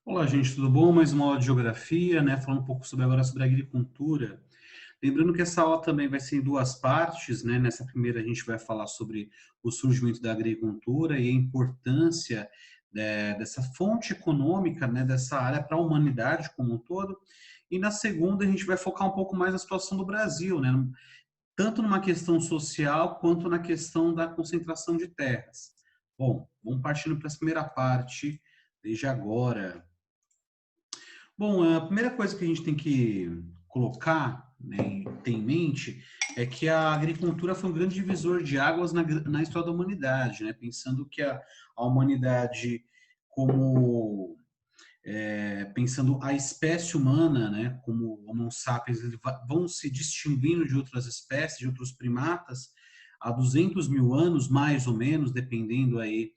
Olá, gente, tudo bom? Mais uma aula de geografia, né? Falando um pouco agora sobre agricultura. Lembrando que essa aula também vai ser em duas partes, né? Nessa primeira a gente vai falar sobre o surgimento da agricultura e a importância dessa fonte econômica, né? Dessa área para a humanidade como um todo. E na segunda a gente vai focar um pouco mais na situação do Brasil, né? Tanto numa questão social quanto na questão da concentração de terras. Bom, vamos partindo para essa primeira parte desde agora. Bom, a primeira coisa que a gente tem que colocar, né, e ter em mente é que a agricultura foi um grande divisor de águas na história da humanidade, né? Pensando que a humanidade como pensando a espécie humana, né, como Homo sapiens, eles vão se distinguindo de outras espécies, de outros primatas, há 200 mil anos, mais ou menos, dependendo aí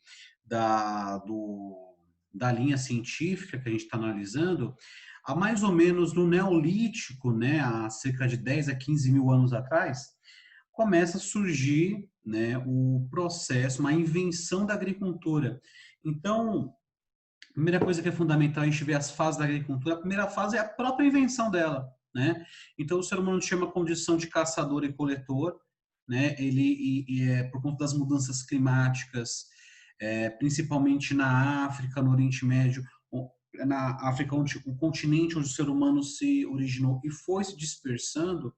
da, do, da linha científica que a gente está analisando, há mais ou menos no Neolítico, né, há cerca de 10 a 15 mil anos atrás, começa a surgir, né, o processo, uma invenção da agricultura. Então, a primeira coisa que é fundamental a gente ver as fases da agricultura, a primeira fase é a própria invenção dela, né? Então o ser humano tinha uma condição de caçador e coletor, né? Por conta das mudanças climáticas, principalmente na África, no Oriente Médio, na África, onde, o continente onde o ser humano se originou e foi se dispersando,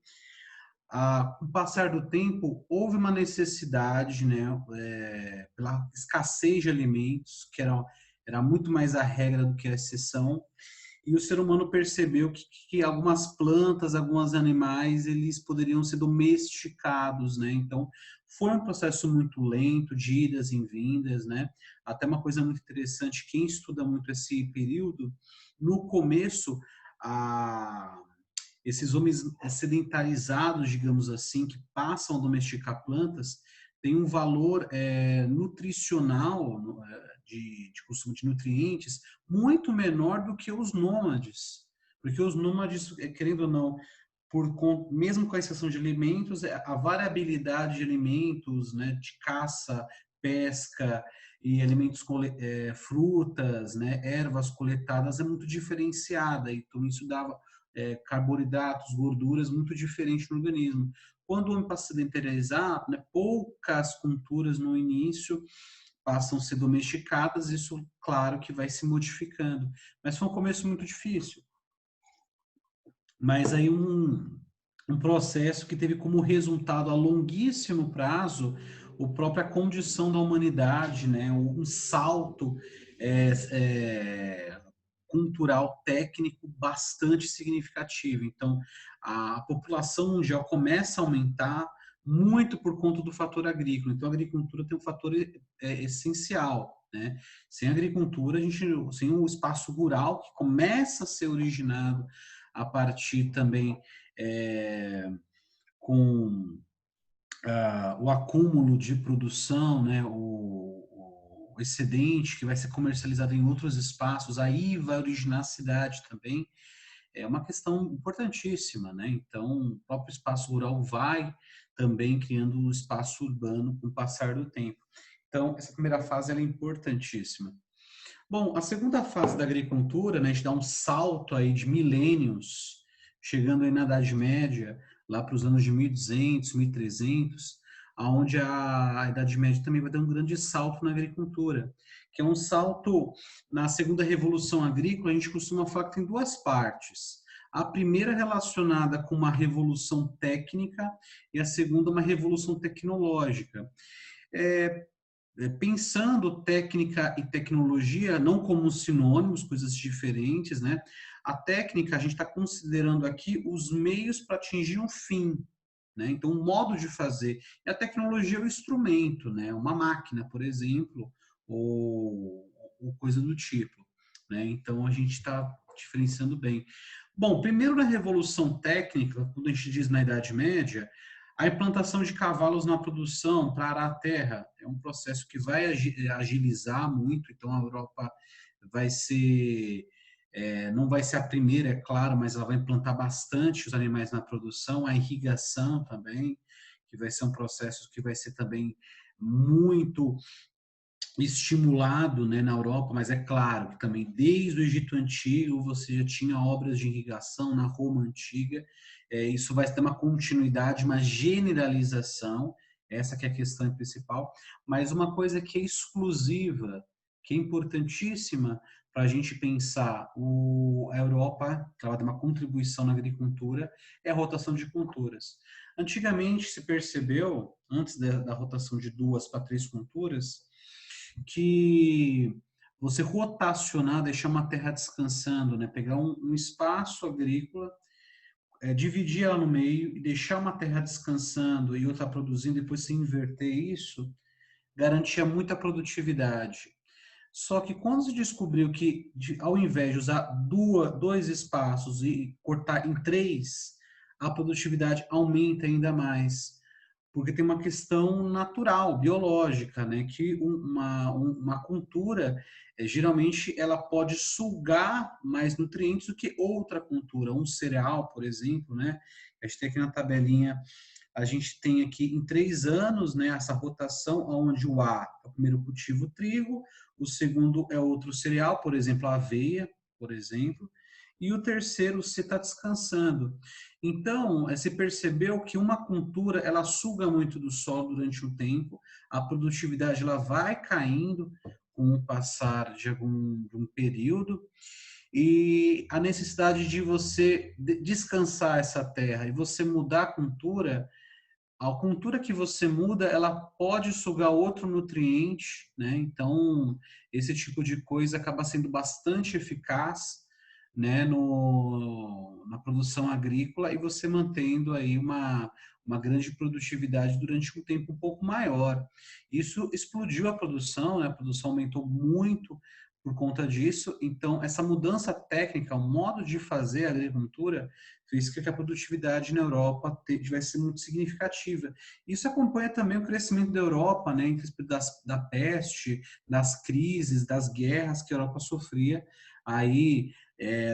com o passar do tempo, houve uma necessidade, né, pela escassez de alimentos, que era muito mais a regra do que a exceção, e o ser humano percebeu que algumas plantas, alguns animais, eles poderiam ser domesticados, né? Então, foi um processo muito lento, de idas e vindas, né? Até uma coisa muito interessante, quem estuda muito esse período, no começo, a esses homens sedentarizados, digamos assim, que passam a domesticar plantas, têm um valor nutricional, de consumo de nutrientes, muito menor do que os nômades. Porque os nômades, querendo ou não, mesmo com a exceção de alimentos, a variabilidade de alimentos, né, de caça, pesca e alimentos, frutas, né, ervas coletadas é muito diferenciada. Então, isso dava carboidratos, gorduras muito diferentes no organismo. Quando o homem passa a sedentarizar, né, poucas culturas no início passam a ser domesticadas, isso, claro, que vai se modificando. Mas foi um começo muito difícil. Mas aí um processo que teve como resultado a longuíssimo prazo a própria condição da humanidade, né? Um salto é, é, cultural, técnico bastante significativo. Então, a população mundial começa a aumentar muito por conta do fator agrícola. Então, a agricultura tem um fator essencial, né? Sem a agricultura, sem o espaço rural que começa a ser originado a partir também é, com o acúmulo de produção, né, o excedente que vai ser comercializado em outros espaços, aí vai originar a cidade também, é uma questão importantíssima, né? Então, o próprio espaço rural vai também criando o espaço urbano com o passar do tempo. Então, essa primeira fase ela é importantíssima. Bom, a segunda fase da agricultura, né, a gente dá um salto aí de milênios, chegando aí na Idade Média, lá para os anos de 1200, 1300, aonde a Idade Média também vai dar um grande salto na agricultura, que é um salto na segunda revolução agrícola, a gente costuma falar que tem duas partes. A primeira relacionada com uma revolução técnica e a segunda uma revolução tecnológica. É, pensando técnica e tecnologia não como sinônimos, coisas diferentes, né? A técnica, a gente está considerando aqui os meios para atingir um fim, né? Então, o modo de fazer. E a tecnologia é o instrumento, né? Uma máquina, por exemplo, ou coisa do tipo, né? Então, a gente está diferenciando bem. Bom, primeiro na Revolução Técnica, quando a gente diz na Idade Média, a implantação de cavalos na produção para arar a terra é um processo que vai agilizar muito, então a Europa vai ser, não vai ser a primeira, é claro, mas ela vai implantar bastante os animais na produção, a irrigação também, que vai ser um processo que vai ser também muito estimulado, né, na Europa, mas é claro que também desde o Egito Antigo você já tinha obras de irrigação na Roma Antiga. Isso vai ter uma continuidade, uma generalização, essa que é a questão principal, mas uma coisa que é exclusiva, que é importantíssima para a gente pensar a Europa, que ela dá uma contribuição na agricultura, é a rotação de culturas. Antigamente se percebeu, antes da rotação de 2 para 3 culturas, que você rotacionar, deixar uma terra descansando, né? Pegar um espaço agrícola, dividir ela no meio e deixar uma terra descansando e outra produzindo, depois se inverter isso, garantia muita produtividade. Só que quando se descobriu que, ao invés de usar dois espaços e cortar em 3, a produtividade aumenta ainda mais, porque tem uma questão natural, biológica, né? Que uma cultura, geralmente, ela pode sugar mais nutrientes do que outra cultura. Um cereal, por exemplo, né? A gente tem aqui na tabelinha, a gente tem aqui em 3 anos, né, essa rotação, onde o A é o primeiro cultivo, o trigo, o segundo é outro cereal, por exemplo, a aveia, por exemplo, e o terceiro você está descansando. Então, se percebeu que uma cultura, ela suga muito do solo durante um tempo, a produtividade ela vai caindo com o passar de um período, e a necessidade de você descansar essa terra e você mudar a cultura que você muda, ela pode sugar outro nutriente, né? Então, esse tipo de coisa acaba sendo bastante eficaz, né, na produção agrícola e você mantendo aí uma grande produtividade durante um tempo um pouco maior. Isso explodiu a produção, né? A produção aumentou muito por conta disso. Então, essa mudança técnica, o modo de fazer a agricultura, fez com que a produtividade na Europa tivesse muito significativa. Isso acompanha também o crescimento da Europa, né, da peste, das crises, das guerras que a Europa sofria, aí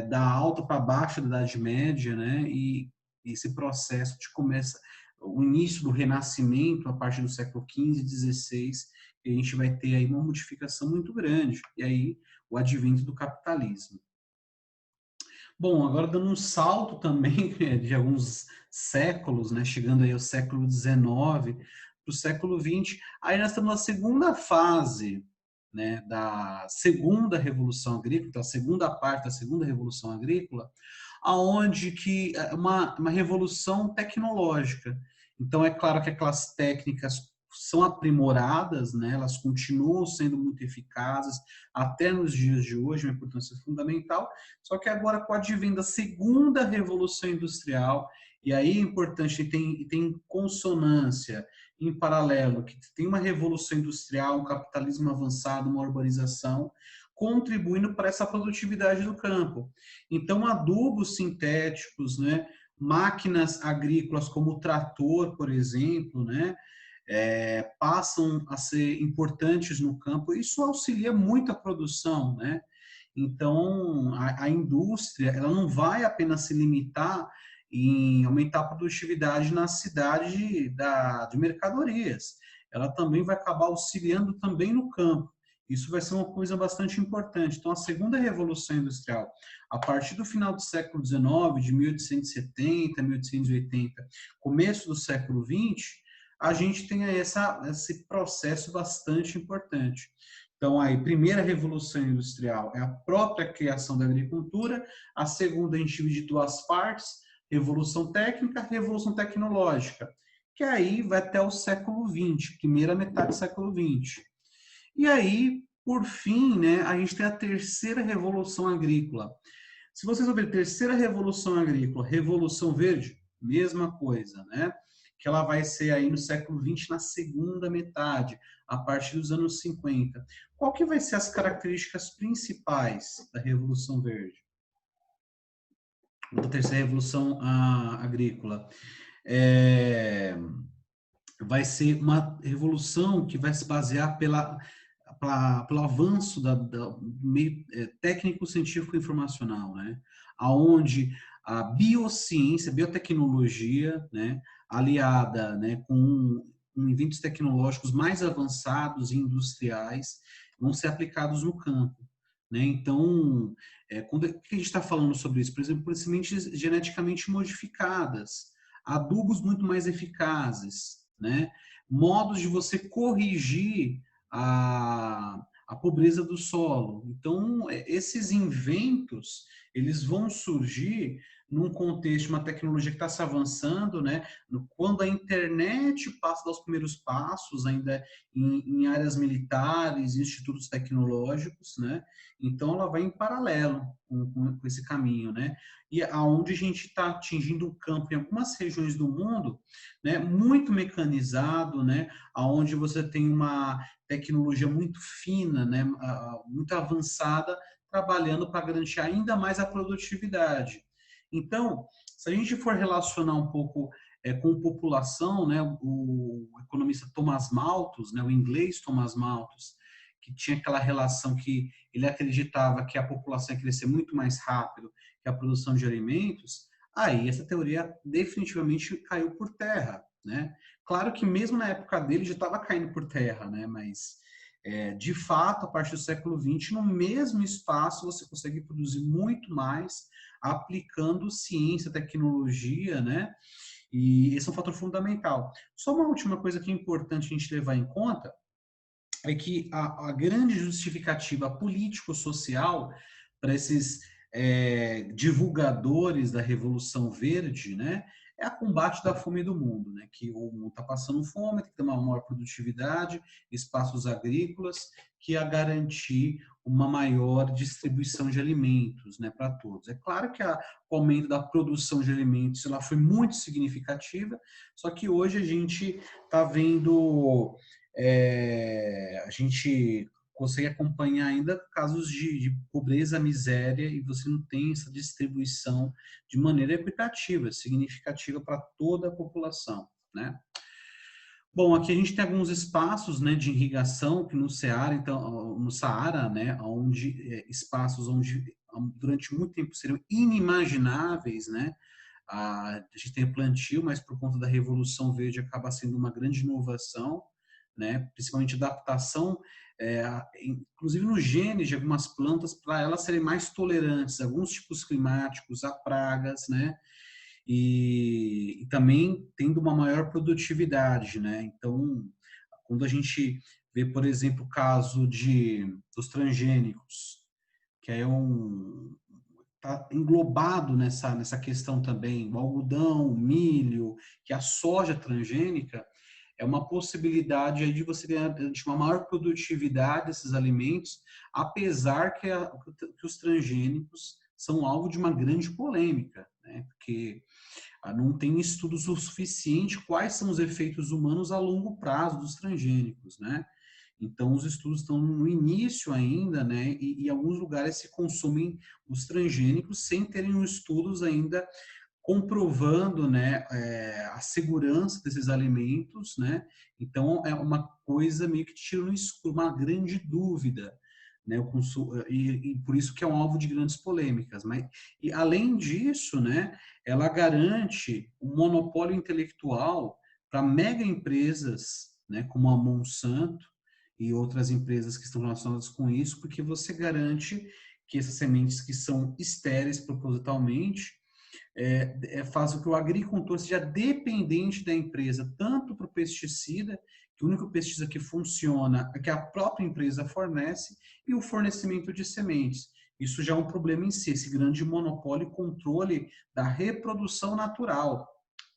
da alta para baixa da Idade Média, né, e esse processo de começa o início do Renascimento a partir do século XV e XVI, a gente vai ter aí uma modificação muito grande, e aí o advento do capitalismo. Bom, agora dando um salto também de alguns séculos, né, chegando aí ao século XIX para o século XX, aí nós estamos na segunda fase, né, da segunda revolução agrícola, então a segunda parte da segunda revolução agrícola, aonde que é uma revolução tecnológica. Então é claro que aquelas técnicas são aprimoradas, né, elas continuam sendo muito eficazes até nos dias de hoje, uma importância fundamental, só que agora com o advento da segunda revolução industrial, e aí é importante, tem consonância em paralelo, que tem uma revolução industrial, um capitalismo avançado, uma urbanização, contribuindo para essa produtividade do campo. Então, adubos sintéticos, né, máquinas agrícolas como o trator, por exemplo, né, passam a ser importantes no campo. Isso auxilia muito a produção, né? Então, a indústria, ela não vai apenas se limitar em aumentar a produtividade na cidade de mercadorias. Ela também vai acabar auxiliando também no campo. Isso vai ser uma coisa bastante importante. Então, a segunda revolução industrial, a partir do final do século XIX, de 1870, 1880, começo do século XX, a gente tem aí esse processo bastante importante. Então, aí, primeira revolução industrial é a própria criação da agricultura, a segunda a gente divide em 2 partes, revolução técnica, revolução tecnológica, que aí vai até o século XX, primeira metade do século XX. E aí, por fim, né, a gente tem a terceira revolução agrícola. Se vocês verem, terceira revolução agrícola, revolução verde, mesma coisa, né? Que ela vai ser aí no século XX, na segunda metade, a partir dos anos 50. Qual que vai ser as características principais da Revolução Verde? Da terceira revolução agrícola? Vai ser uma revolução que vai se basear pelo avanço do meio técnico, científico e informacional, né? Aonde a biociência, biotecnologia, né, aliada, né, com inventos tecnológicos mais avançados e industriais vão ser aplicados no campo, né? Então, quando o que a gente está falando sobre isso? Por exemplo, por sementes geneticamente modificadas, adubos muito mais eficazes, né? Modos de você corrigir a pobreza do solo. Então, esses inventos, eles vão surgir num contexto, uma tecnologia que está se avançando, né? Quando a internet passa a dar os primeiros passos, ainda em áreas militares, institutos tecnológicos, né? Então, ela vai em paralelo com esse caminho, né? E aonde a gente está atingindo um campo em algumas regiões do mundo, né? Muito mecanizado, né? Aonde você tem uma tecnologia muito fina, né? Muito avançada, trabalhando para garantir ainda mais a produtividade. Então, se a gente for relacionar um pouco com população, né, o economista Thomas Malthus, né, o inglês Thomas Malthus, que tinha aquela relação que ele acreditava que a população ia crescer muito mais rápido que a produção de alimentos, aí essa teoria definitivamente caiu por terra, né? Claro que mesmo na época dele já estava caindo por terra, né? Mas de fato, a partir do século XX, no mesmo espaço você consegue produzir muito mais aplicando ciência, tecnologia, né? E esse é um fator fundamental. Só uma última coisa que é importante a gente levar em conta é que a grande justificativa político-social para esses divulgadores da Revolução Verde, né, é a combate da fome do mundo, né, que o mundo está passando fome, tem que ter uma maior produtividade, espaços agrícolas, que a garantir uma maior distribuição de alimentos, né, para todos. É claro que o aumento da produção de alimentos ela foi muito significativa, só que hoje a gente está vendo a gente consegue acompanhar ainda casos de pobreza, miséria, e você não tem essa distribuição de maneira equitativa, significativa para toda a população, né? Bom, aqui a gente tem alguns espaços, né, de irrigação que no Ceará, então, no Saara, né, onde espaços onde durante muito tempo seriam inimagináveis, né? A gente tem plantio, mas por conta da Revolução Verde acaba sendo uma grande inovação, né? Principalmente adaptação, inclusive nos genes de algumas plantas, para elas serem mais tolerantes a alguns tipos climáticos, a pragas, né? E também tendo uma maior produtividade, né? Então, quando a gente vê, por exemplo, o caso dos transgênicos, que é tá englobado nessa questão também, o algodão, o milho, que a soja transgênica é uma possibilidade aí de você ter uma maior produtividade desses alimentos, apesar que os transgênicos são alvo de uma grande polêmica, né? Porque não tem estudos o suficiente quais são os efeitos humanos a longo prazo dos transgênicos, né? Então, os estudos estão no início ainda, né? E em alguns lugares se consumem os transgênicos sem terem estudos ainda comprovando, né, a segurança desses alimentos, né? Então, é uma coisa meio que tira no escuro, uma grande dúvida, né? E por isso que é um alvo de grandes polêmicas. Mas, e além disso, né, ela garante um monopólio intelectual para mega empresas, né, como a Monsanto e outras empresas que estão relacionadas com isso, porque você garante que essas sementes que são estéreis propositalmente faz com que o agricultor seja dependente da empresa, tanto para o pesticida, que o único pesticida que funciona é que a própria empresa fornece, e o fornecimento de sementes. Isso já é um problema em si, esse grande monopólio e controle da reprodução natural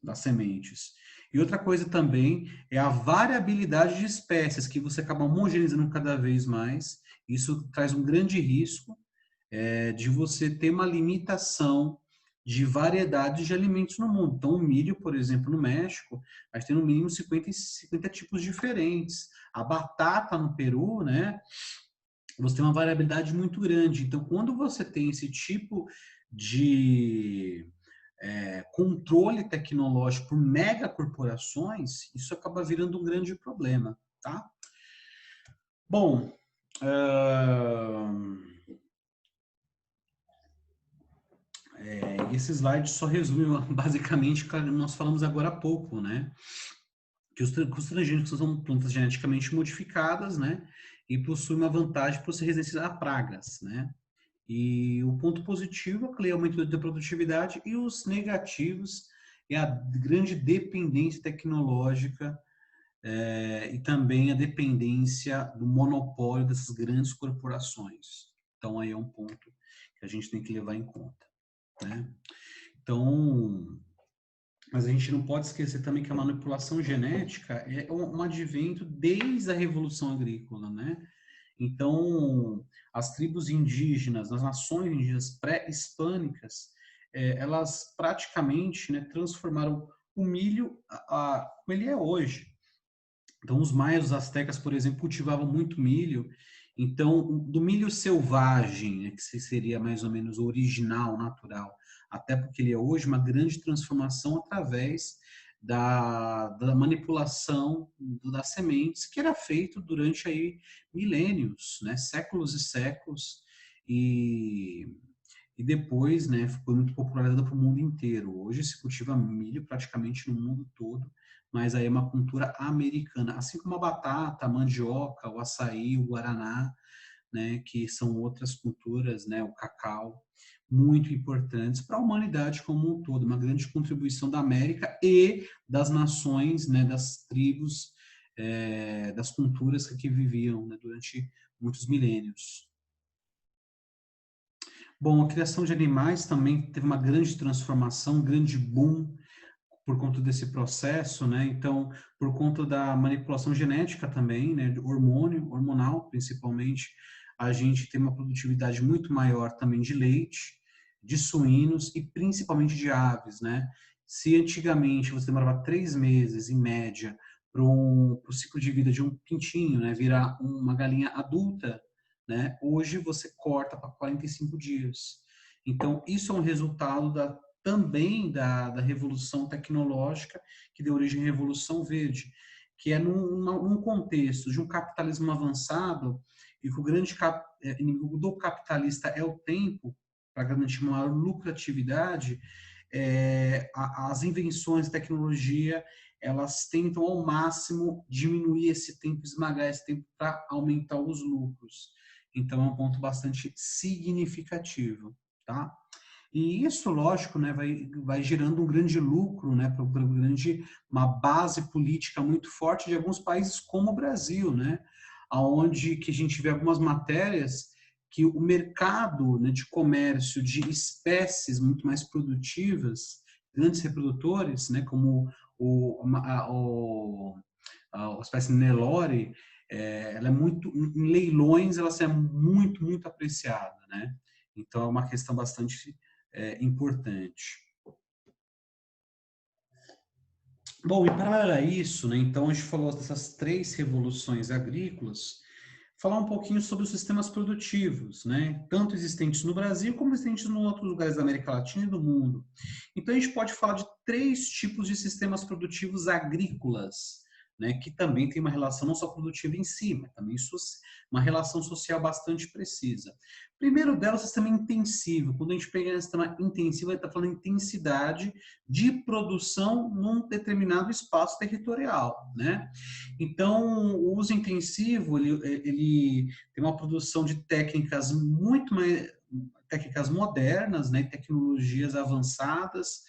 das sementes. E outra coisa também é a variabilidade de espécies, que você acaba homogeneizando cada vez mais. Isso traz um grande risco de você ter uma limitação de variedades de alimentos no mundo. Então, o milho, por exemplo, no México, a gente tem no mínimo 50 tipos diferentes. A batata no Peru, né? Você tem uma variabilidade muito grande. Então, quando você tem esse tipo de controle tecnológico por megacorporações, isso acaba virando um grande problema, tá? Bom, esse slide só resume basicamente o que nós falamos agora há pouco, né? que os transgênicos são plantas geneticamente modificadas, né? E possuem uma vantagem por ser resistentes a pragas, né? E o ponto positivo é o aumento da produtividade e os negativos é a grande dependência tecnológica e também a dependência do monopólio dessas grandes corporações. Então, aí é um ponto que a gente tem que levar em conta, né? Então, mas a gente não pode esquecer também que a manipulação genética é um advento desde a Revolução Agrícola, né? Então, as tribos indígenas, as nações indígenas pré-hispânicas, elas praticamente, né, transformaram o milho como ele é hoje. Então, os maias, os astecas, por exemplo, cultivavam muito milho. Então, do milho selvagem, né, que seria mais ou menos o original, natural, até porque ele é hoje uma grande transformação através da manipulação das sementes, que era feito durante aí milênios, né, séculos e séculos, e, e depois, né, foi muito popularizado para o mundo inteiro. Hoje se cultiva milho praticamente no mundo todo, mas aí é uma cultura americana, assim como a batata, a mandioca, o açaí, o guaraná, né, que são outras culturas, né, o cacau, muito importantes para a humanidade como um todo, uma grande contribuição da América e das nações, né, das tribos, das culturas que aqui viviam, né, durante muitos milênios. Bom, a criação de animais também teve uma grande transformação, um grande boom por conta desse processo, né? Então, por conta da manipulação genética também, né? De hormonal, principalmente, a gente tem uma produtividade muito maior também de leite, de suínos e principalmente de aves, né? Se antigamente você demorava 3 meses, em média, para o ciclo de vida de um pintinho, né? Virar uma galinha adulta, né? Hoje você corta para 45 dias. Então, isso é um resultado também da revolução tecnológica que deu origem à Revolução Verde, que é num contexto de um capitalismo avançado e que o grande inimigo do capitalista é o tempo, para garantir maior lucratividade, as invenções, tecnologia, elas tentam ao máximo diminuir esse tempo, esmagar esse tempo para aumentar os lucros. Então, é um ponto bastante significativo, tá? E isso, lógico, né, vai gerando um grande lucro, né, uma base política muito forte de alguns países como o Brasil, né, aonde que a gente vê algumas matérias que o mercado, né, de comércio de espécies muito mais produtivas, grandes reprodutores, né, como a espécie Nelore, ela é muito, em leilões, ela é muito, muito apreciada, né? Então, é uma questão bastante importante. Bom, e paralelo a isso, né, então a gente falou dessas 3 revoluções agrícolas, falar um pouquinho sobre os sistemas produtivos, né, tanto existentes no Brasil como existentes em outros lugares da América Latina e do mundo. Então a gente pode falar de 3 tipos de sistemas produtivos agrícolas, né, que também tem uma relação não só produtiva em si, mas também uma relação social bastante precisa. Primeiro delas, o sistema intensivo. Quando a gente pega o sistema intensivo, a gente está falando de intensidade de produção num determinado espaço territorial, né? Então, o uso intensivo, ele tem uma produção de técnicas muito mais técnicas modernas, né, tecnologias avançadas,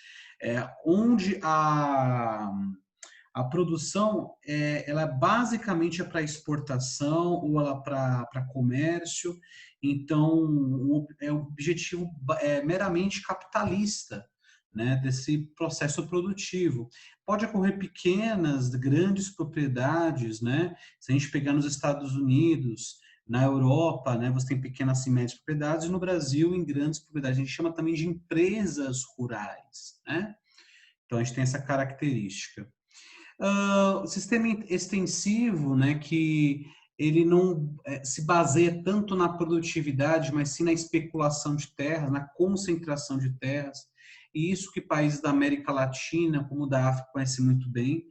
onde a produção ela basicamente é para exportação ou ela para comércio, então o objetivo meramente capitalista, né, desse processo produtivo. Pode ocorrer pequenas, grandes propriedades, né? Se a gente pegar nos Estados Unidos, na Europa, né, você tem pequenas e médias propriedades, e no Brasil, em grandes propriedades. A gente chama também de empresas rurais, né? Então, a gente tem essa característica. O sistema extensivo, né, que ele não se baseia tanto na produtividade, mas sim na especulação de terras, na concentração de terras, e isso que países da América Latina, como da África, conhecem muito bem.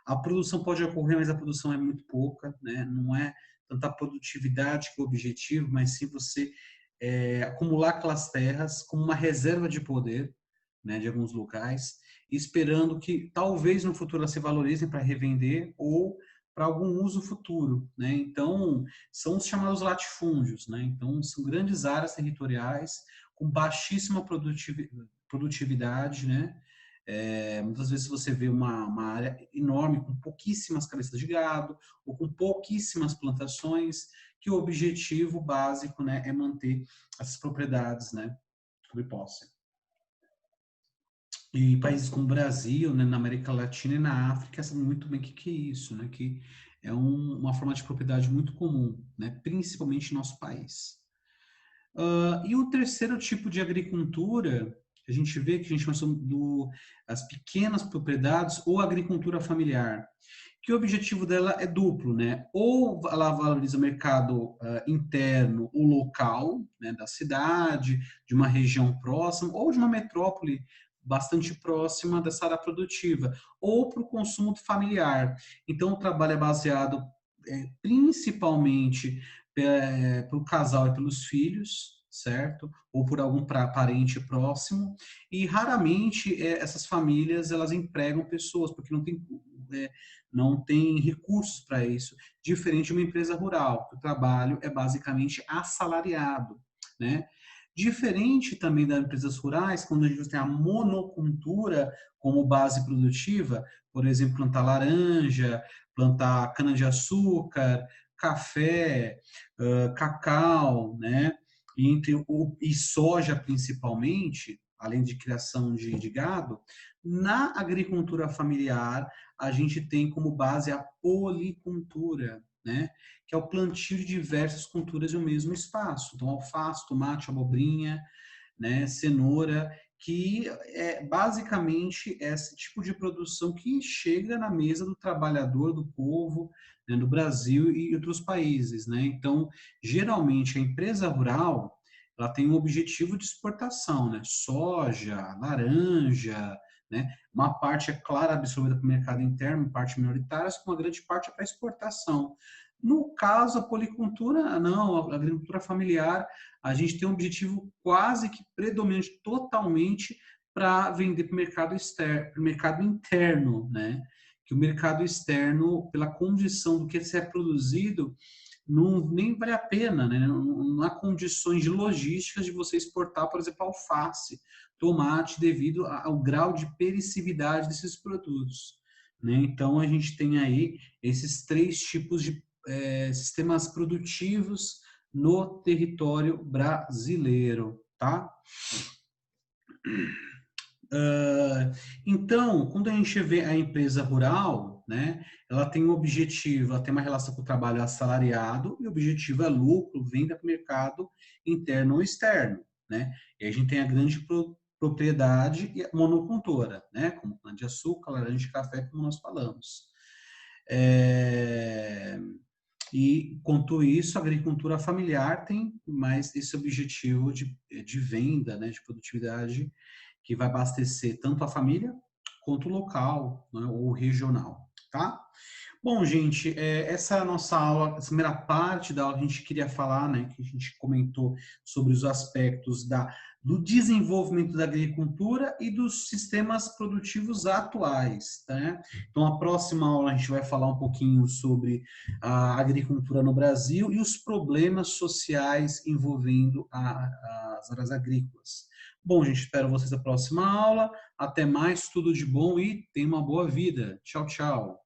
A produção pode ocorrer, mas a produção é muito pouca, né? Não é tanta produtividade que é o objetivo, mas sim você acumular aquelas terras como uma reserva de poder, né, de alguns locais, esperando que talvez no futuro elas se valorizem para revender ou para algum uso futuro, né? Então, são os chamados latifúndios, né? Então, são grandes áreas territoriais com baixíssima produtividade, né? Muitas vezes você vê uma área enorme com pouquíssimas cabeças de gado ou com pouquíssimas plantações, que o objetivo básico, né, é manter essas propriedades, né, sob posse. E países como o Brasil, né, na América Latina e na África sabem muito bem o que é isso, né, que é uma forma de propriedade muito comum, né, principalmente em nosso país. E o terceiro tipo de agricultura, a gente vê que a gente chama as pequenas propriedades ou agricultura familiar, que o objetivo dela é duplo, né? Ou ela valoriza o mercado interno, o local, né, da cidade, de uma região próxima, ou de uma metrópole bastante próxima dessa área produtiva, ou para o consumo familiar. Então, o trabalho é baseado principalmente para o casal e pelos filhos, certo? Ou por algum parente próximo. E raramente essas famílias elas empregam pessoas, porque não tem recursos para isso, diferente de uma empresa rural, que o trabalho é basicamente assalariado, né? Diferente também das empresas rurais, quando a gente tem a monocultura como base produtiva, por exemplo, plantar laranja, plantar cana-de-açúcar, café, cacau, né? E soja principalmente, além de criação de gado, na agricultura familiar a gente tem como base a policultura, né? Que é o plantio de diversas culturas em um mesmo espaço. Então, alface, tomate, abobrinha, né? Cenoura, que é basicamente esse tipo de produção que chega na mesa do trabalhador, do povo, né, no Brasil e outros países, né? Então, geralmente a empresa rural ela tem um objetivo de exportação, né? Soja, laranja, né? Uma parte é clara absorvida para o mercado interno, parte minoritária, mas uma grande parte é para exportação. No caso, a policultura, não, a agricultura familiar, a gente tem um objetivo quase que predominante, totalmente, para vender para o mercado externo, para o mercado interno, né? Que o mercado externo, pela condição do que é produzido, não, nem vale a pena, né? Não há condições de logísticas de você exportar, por exemplo, alface, tomate, devido ao grau de perecividade desses produtos, né? Então, a gente tem aí esses três tipos de sistemas produtivos no território brasileiro, tá? Então, quando a gente vê a empresa rural, né, ela tem um objetivo, ela tem uma relação com o trabalho assalariado e o objetivo é lucro, venda para o mercado interno ou externo, né? E a gente tem a grande propriedade e a monocultora, né, como cana-de-açúcar, laranja e café, como nós falamos. E, quanto isso, a agricultura familiar tem mais esse objetivo de venda, né, de produtividade, que vai abastecer tanto a família quanto o local, né, ou regional, tá? Bom, gente, essa é a nossa aula, essa primeira parte da aula que a gente queria falar, né, que a gente comentou sobre os aspectos do desenvolvimento da agricultura e dos sistemas produtivos atuais, né? Então, a próxima aula a gente vai falar um pouquinho sobre a agricultura no Brasil e os problemas sociais envolvendo as áreas agrícolas. Bom, gente, espero vocês na próxima aula. Até mais, tudo de bom e tenha uma boa vida. Tchau, tchau.